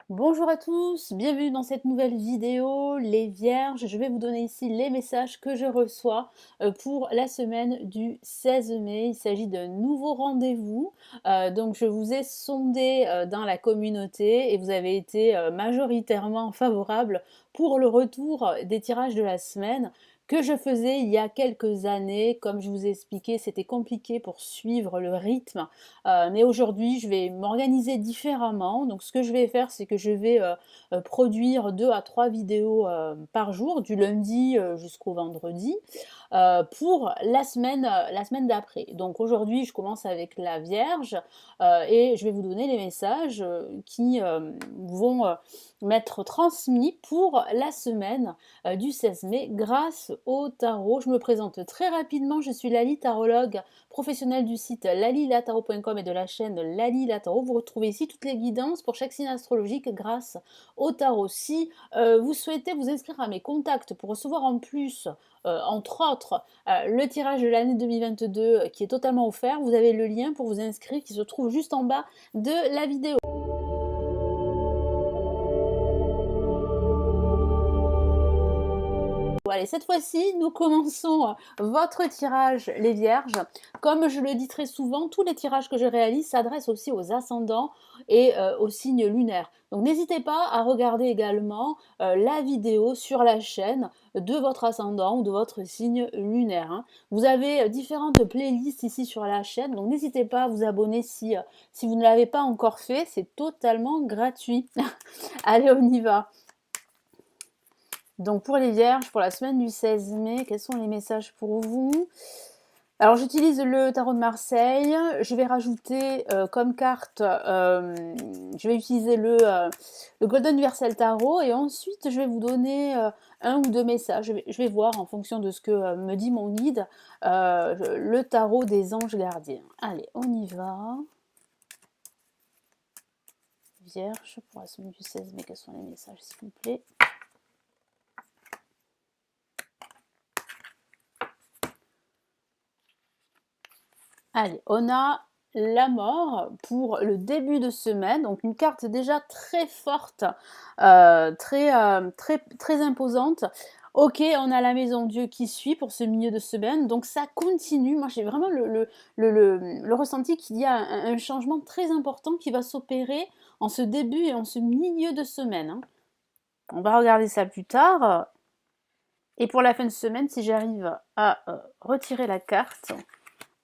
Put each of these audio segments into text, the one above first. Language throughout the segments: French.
Bonjour à tous, bienvenue dans cette nouvelle vidéo, les vierges. Je vais vous donner ici les messages que je reçois pour la semaine du 16 mai. Il s'agit d'un nouveau rendez-vous. Donc je vous ai sondé dans la communauté et vous avez été majoritairement favorable pour le retour des tirages de la semaine que je faisais il y a quelques années. Comme je vous ai expliqué, c'était compliqué pour suivre le rythme. Mais aujourd'hui, je vais m'organiser différemment. Donc, ce que je vais faire, c'est que je vais produire 2 à 3 vidéos par jour, du lundi jusqu'au vendredi, pour la semaine d'après. Donc, aujourd'hui, je commence avec la Vierge et je vais vous donner les messages qui vont m'être transmis pour la semaine du 16 mai grâce au tarot. Je me présente très rapidement, je suis Lali, tarologue professionnelle du site lalilataro.com et de la chaîne Lali la Tarot. Vous retrouvez ici toutes les guidances pour chaque signe astrologique grâce au tarot. Si vous souhaitez vous inscrire à mes contacts pour recevoir en plus, entre autres, le tirage de l'année 2022 qui est totalement offert, vous avez le lien pour vous inscrire qui se trouve juste en bas de la vidéo. Allez, cette fois-ci, nous commençons votre tirage, les vierges. Comme je le dis très souvent, tous les tirages que je réalise s'adressent aussi aux ascendants et aux signes lunaires. Donc n'hésitez pas à regarder également la vidéo sur la chaîne de votre ascendant ou de votre signe lunaire, hein. Vous avez différentes playlists ici sur la chaîne, donc n'hésitez pas à vous abonner si vous ne l'avez pas encore fait, c'est totalement gratuit. Allez, on y va. Donc pour les vierges, pour la semaine du 16 mai, quels sont les messages pour vous? Alors j'utilise le tarot de Marseille, je vais rajouter comme carte, je vais utiliser le Golden Universal Tarot et ensuite je vais vous donner un ou deux messages. Je vais voir en fonction de ce que me dit mon guide, le tarot des anges gardiens. Allez, on y va. Vierge, pour la semaine du 16 mai, quels sont les messages s'il vous plaît? Allez, on a la mort pour le début de semaine, donc une carte déjà très forte, très imposante. Ok, on a la maison Dieu qui suit pour ce milieu de semaine, donc ça continue. Moi, j'ai vraiment le ressenti qu'il y a un changement très important qui va s'opérer en ce début et en ce milieu de semaine, hein. On va regarder ça plus tard. Et pour la fin de semaine, si j'arrive à retirer la carte,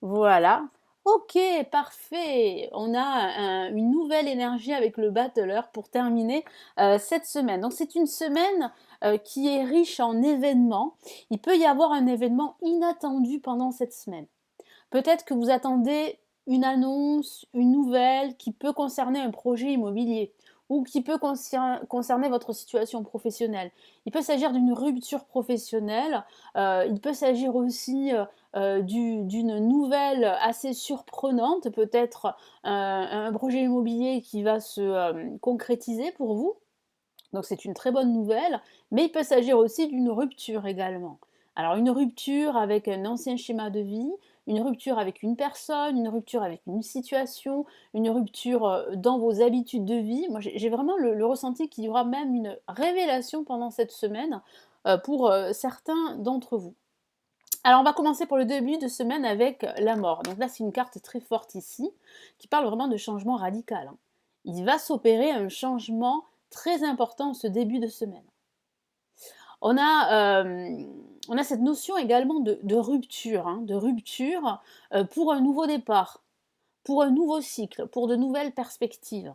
voilà. Ok, parfait. On a une nouvelle énergie avec le battleur pour terminer cette semaine. Donc c'est une semaine qui est riche en événements. Il peut y avoir un événement inattendu pendant cette semaine. Peut-être que vous attendez une annonce, une nouvelle qui peut concerner un projet immobilier ou qui peut concerner votre situation professionnelle. Il peut s'agir d'une rupture professionnelle, il peut s'agir aussi d'une nouvelle assez surprenante, peut-être un projet immobilier qui va se concrétiser pour vous. Donc c'est une très bonne nouvelle, mais il peut s'agir aussi d'une rupture également. Alors une rupture avec un ancien schéma de vie, une rupture avec une personne, une rupture avec une situation, une rupture dans vos habitudes de vie. Moi j'ai vraiment le ressenti qu'il y aura même une révélation pendant cette semaine pour certains d'entre vous. Alors on va commencer pour le début de semaine avec la mort. Donc là c'est une carte très forte ici qui parle vraiment de changement radical, hein. Il va s'opérer un changement très important en ce début de semaine. On a, on a cette notion également de rupture, hein, de rupture pour un nouveau départ, pour un nouveau cycle, pour de nouvelles perspectives.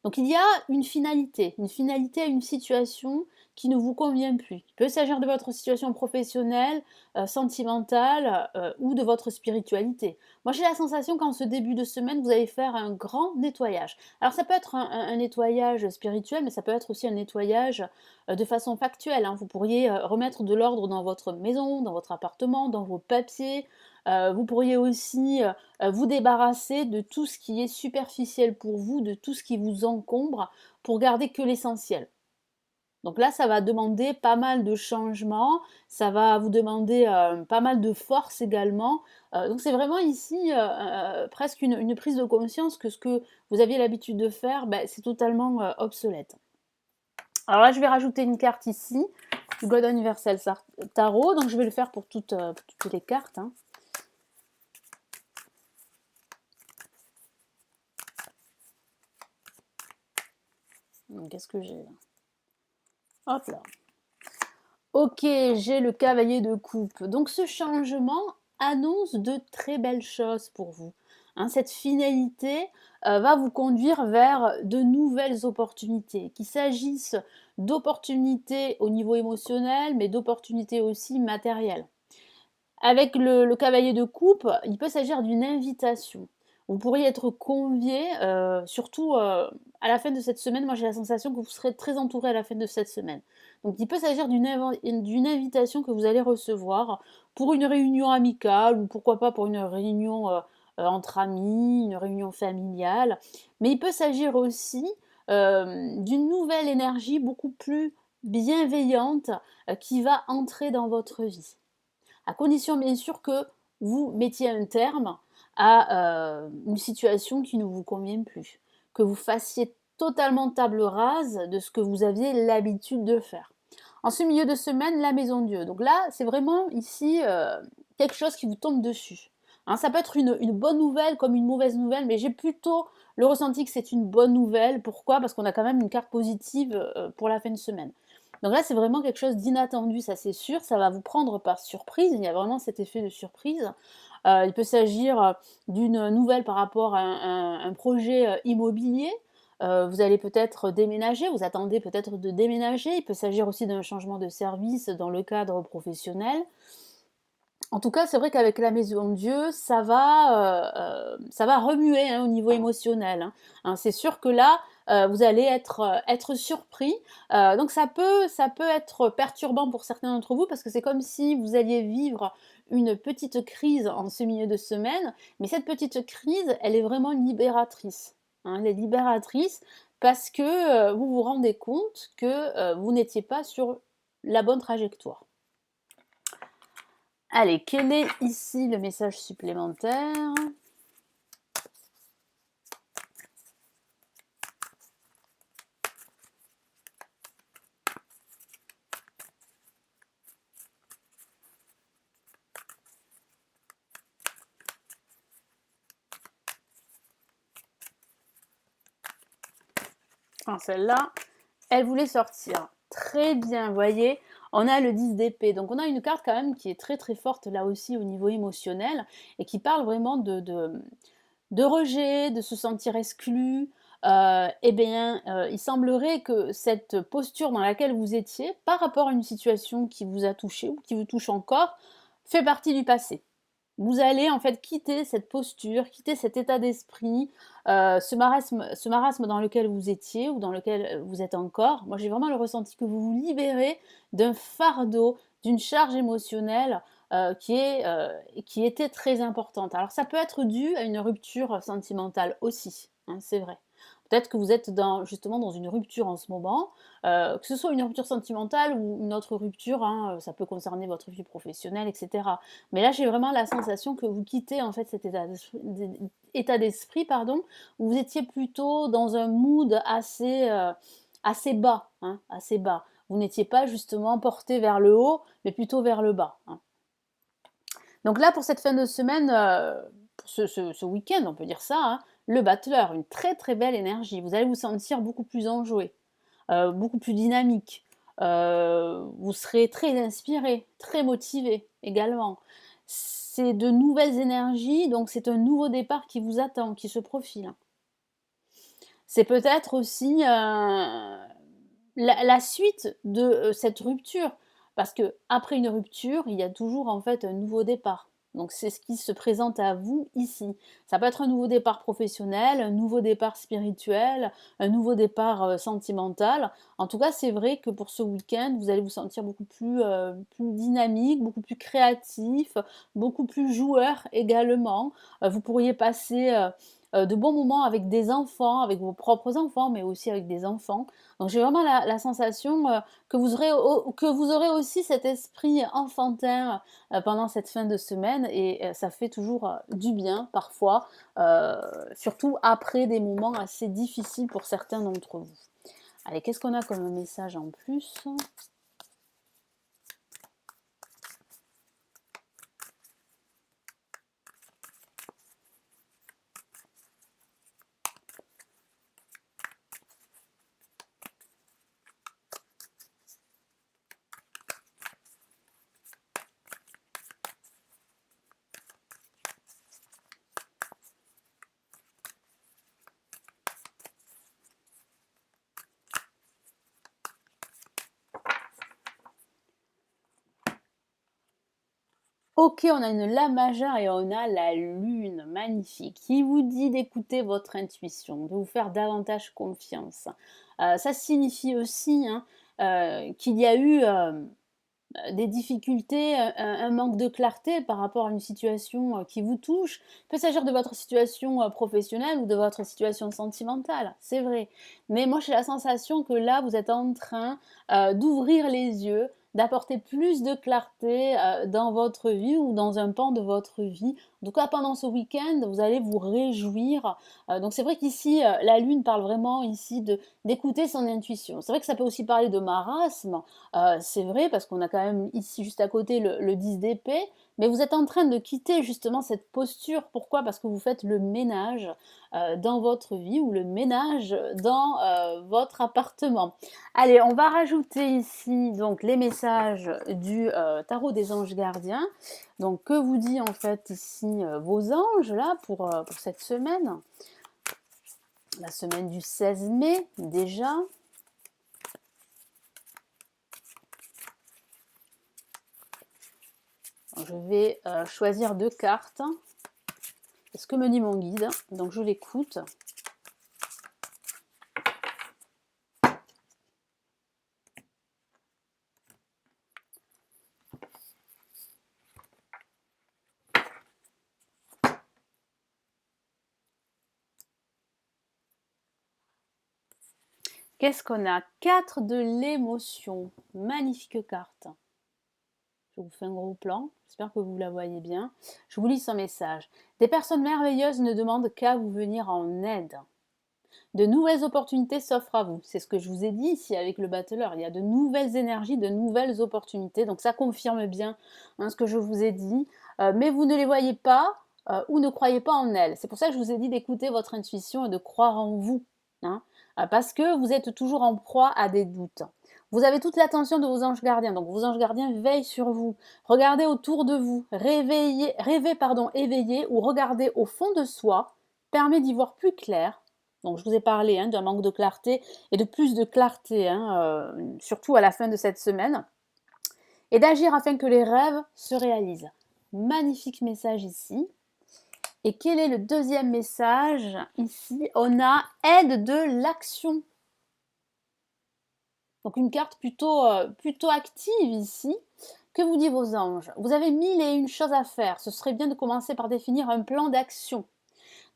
Donc il y a une finalité à une situation qui ne vous convient plus. Il peut s'agir de votre situation professionnelle, sentimentale ou de votre spiritualité. Moi j'ai la sensation qu'en ce début de semaine, vous allez faire un grand nettoyage. Alors ça peut être un nettoyage spirituel, mais ça peut être aussi un nettoyage de façon factuelle, hein. Vous pourriez remettre de l'ordre dans votre maison, dans votre appartement, dans vos papiers. Vous pourriez aussi vous débarrasser de tout ce qui est superficiel pour vous, de tout ce qui vous encombre, pour garder que l'essentiel. Donc là, ça va demander pas mal de changements, ça va vous demander, pas mal de force également. Donc c'est vraiment ici, presque une prise de conscience que ce que vous aviez l'habitude de faire, c'est totalement, obsolète. Alors là, je vais rajouter une carte ici, du Golden Universal Tarot, donc je vais le faire pour toutes les cartes, hein. Qu'est-ce que j'ai là? Hop là. Ok, j'ai le cavalier de coupe. Donc ce changement annonce de très belles choses pour vous, hein. Cette finalité va vous conduire vers de nouvelles opportunités, qu'il s'agisse d'opportunités au niveau émotionnel, mais d'opportunités aussi matérielles. Avec le cavalier de coupe, il peut s'agir d'une invitation. Vous pourriez être convié, surtout, à la fin de cette semaine. Moi, j'ai la sensation que vous serez très entouré à la fin de cette semaine. Donc il peut s'agir d'une invitation que vous allez recevoir pour une réunion amicale ou pourquoi pas pour une réunion, entre amis, une réunion familiale. Mais il peut s'agir aussi, d'une nouvelle énergie beaucoup plus bienveillante, qui va entrer dans votre vie. À condition bien sûr que vous mettiez un terme à une situation qui ne vous convient plus, que vous fassiez totalement table rase de ce que vous aviez l'habitude de faire. En ce milieu de semaine, la maison Dieu. Donc là, c'est vraiment ici quelque chose qui vous tombe dessus. Hein, ça peut être une bonne nouvelle comme une mauvaise nouvelle, mais j'ai plutôt le ressenti que c'est une bonne nouvelle. Pourquoi? Parce qu'on a quand même une carte positive pour la fin de semaine. Donc là, c'est vraiment quelque chose d'inattendu, ça c'est sûr, ça va vous prendre par surprise, il y a vraiment cet effet de surprise. Il peut s'agir d'une nouvelle par rapport à un projet immobilier. Vous allez peut-être déménager, vous attendez peut-être de déménager. Il peut s'agir aussi d'un changement de service dans le cadre professionnel. En tout cas, c'est vrai qu'avec la maison Dieu, ça va remuer, hein, au niveau émotionnel, hein. Hein, c'est sûr que là, vous allez être surpris, donc ça peut être perturbant pour certains d'entre vous parce que c'est comme si vous alliez vivre une petite crise en ce milieu de semaine, mais cette petite crise, elle est vraiment libératrice, hein. Elle est libératrice parce que, vous vous rendez compte que, vous n'étiez pas sur la bonne trajectoire. Allez, quel est ici le message supplémentaire? Ah, celle-là, elle voulait sortir. Très bien, voyez, on a le 10 d'épée. Donc on a une carte quand même qui est très très forte là aussi au niveau émotionnel et qui parle vraiment de rejet, de se sentir exclu. Il semblerait que cette posture dans laquelle vous étiez, par rapport à une situation qui vous a touché ou qui vous touche encore, fait partie du passé. Vous allez en fait quitter cette posture, quitter cet état d'esprit, ce marasme dans lequel vous étiez ou dans lequel vous êtes encore. Moi, j'ai vraiment le ressenti que vous vous libérez d'un fardeau, d'une charge émotionnelle qui était très importante. Alors, ça peut être dû à une rupture sentimentale aussi, hein, c'est vrai. Peut-être que vous êtes justement dans une rupture en ce moment, que ce soit une rupture sentimentale ou une autre rupture, hein, ça peut concerner votre vie professionnelle, etc. Mais là, j'ai vraiment la sensation que vous quittez en fait cet état d'esprit, pardon, où vous étiez plutôt dans un mood assez bas, hein, assez bas. Vous n'étiez pas justement porté vers le haut, mais plutôt vers le bas, hein. Donc là, pour cette fin de semaine, pour ce week-end, on peut dire ça, hein, le battleur, une très très belle énergie. Vous allez vous sentir beaucoup plus enjoué, beaucoup plus dynamique. Vous serez très inspiré, très motivé également. C'est de nouvelles énergies, donc c'est un nouveau départ qui vous attend, qui se profile. C'est peut-être aussi la suite de cette rupture, parce que après une rupture, il y a toujours en fait un nouveau départ. Donc c'est ce qui se présente à vous ici. Ça peut être un nouveau départ professionnel, un nouveau départ spirituel, un nouveau départ sentimental. En tout cas, c'est vrai que pour ce week-end, vous allez vous sentir beaucoup plus dynamique, beaucoup plus créatif, beaucoup plus joueur également. Vous pourriez passer de bons moments avec des enfants, avec vos propres enfants, mais aussi avec des enfants. Donc j'ai vraiment la sensation, que vous aurez aussi cet esprit enfantin, pendant cette fin de semaine et ça fait toujours, du bien parfois, heu, surtout après des moments assez difficiles pour certains d'entre vous. Allez, qu'est-ce qu'on a comme message en plus? OK, on a une La majeure et on a la lune, magnifique, qui vous dit d'écouter votre intuition, de vous faire davantage confiance. Ça signifie aussi, hein, qu'il y a eu, des difficultés, un manque de clarté par rapport à une situation, qui vous touche. Il peut s'agir de votre situation, professionnelle ou de votre situation sentimentale, c'est vrai. Mais moi, j'ai la sensation que là, vous êtes en train, d'ouvrir les yeux, d'apporter plus de clarté, dans votre vie ou dans un pan de votre vie. En tout cas, pendant ce week-end, vous allez vous réjouir. Donc c'est vrai qu'ici, la lune parle vraiment ici de d'écouter son intuition. C'est vrai que ça peut aussi parler de marasme, c'est vrai parce qu'on a quand même ici juste à côté le 10 d'épée, mais vous êtes en train de quitter justement cette posture. Pourquoi? Parce que vous faites le ménage, dans votre vie ou le ménage dans, votre appartement. Allez, on va rajouter ici donc les messages du, tarot des anges gardiens. Donc que vous dit en fait ici, vos anges là pour cette semaine? La semaine du 16 mai déjà. Je vais choisir 2 cartes. C'est ce que me dit mon guide, donc je l'écoute. Qu'est-ce qu'on a? 4 de l'émotion. Magnifique carte. Je vous fais un gros plan. J'espère que vous la voyez bien. Je vous lis son message. Des personnes merveilleuses ne demandent qu'à vous venir en aide. De nouvelles opportunités s'offrent à vous. C'est ce que je vous ai dit ici avec le battleur. Il y a de nouvelles énergies, de nouvelles opportunités. Donc ça confirme bien, hein, ce que je vous ai dit. Mais vous ne les voyez pas ou ne croyez pas en elles. C'est pour ça que je vous ai dit d'écouter votre intuition et de croire en vous, hein, parce que vous êtes toujours en proie à des doutes. Vous avez toute l'attention de vos anges gardiens. Donc vos anges gardiens veillent sur vous. Regardez autour de vous. Rêvez, éveillez ou regardez au fond de soi permet d'y voir plus clair. Donc je vous ai parlé, hein, d'un manque de clarté et de plus de clarté, hein, surtout à la fin de cette semaine, et d'agir afin que les rêves se réalisent. Magnifique message ici. Et quel est le deuxième message ici? On a aide de l'action. Donc une carte plutôt active ici. Que vous dit vos anges? Vous avez 1001 choses à faire. Ce serait bien de commencer par définir un plan d'action.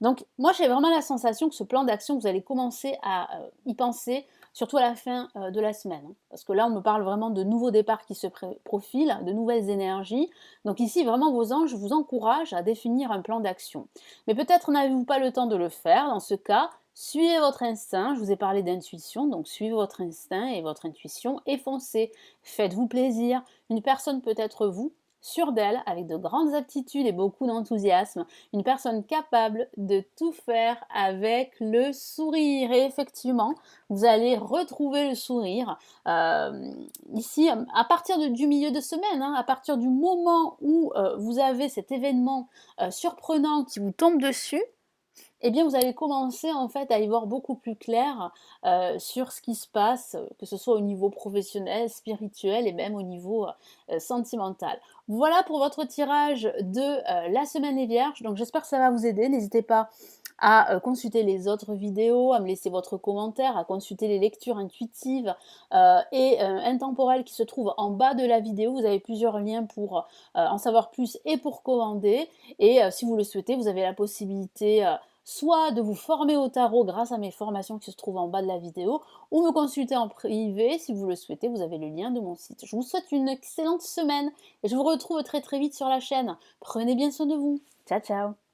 Donc moi j'ai vraiment la sensation que ce plan d'action, vous allez commencer à y penser, surtout à la fin de la semaine, hein. Parce que là on me parle vraiment de nouveaux départs qui se profilent, de nouvelles énergies. Donc ici vraiment vos anges vous encouragent à définir un plan d'action. Mais peut-être n'avez-vous pas le temps de le faire. Dans ce cas, suivez votre instinct. Je vous ai parlé d'intuition, donc suivez votre instinct et votre intuition et foncez. Faites-vous plaisir. Une personne peut être vous, sûre d'elle, avec de grandes aptitudes et beaucoup d'enthousiasme, une personne capable de tout faire avec le sourire. Et effectivement, vous allez retrouver le sourire. Ici, à partir du milieu de semaine, hein, à partir du moment où vous avez cet événement surprenant qui vous tombe dessus, eh bien, vous allez commencer en fait à y voir beaucoup plus clair sur ce qui se passe, que ce soit au niveau professionnel, spirituel et même au niveau sentimental. Voilà pour votre tirage de la semaine des Vierges. Donc j'espère que ça va vous aider. N'hésitez pas à consulter les autres vidéos, à me laisser votre commentaire, à consulter les lectures intuitives et intemporelles qui se trouvent en bas de la vidéo. Vous avez plusieurs liens pour en savoir plus et pour commander. Et si vous le souhaitez, vous avez la possibilité soit de vous former au tarot grâce à mes formations qui se trouvent en bas de la vidéo, ou me consulter en privé si vous le souhaitez, vous avez le lien de mon site. Je vous souhaite une excellente semaine et je vous retrouve très très vite sur la chaîne. Prenez bien soin de vous. Ciao ciao.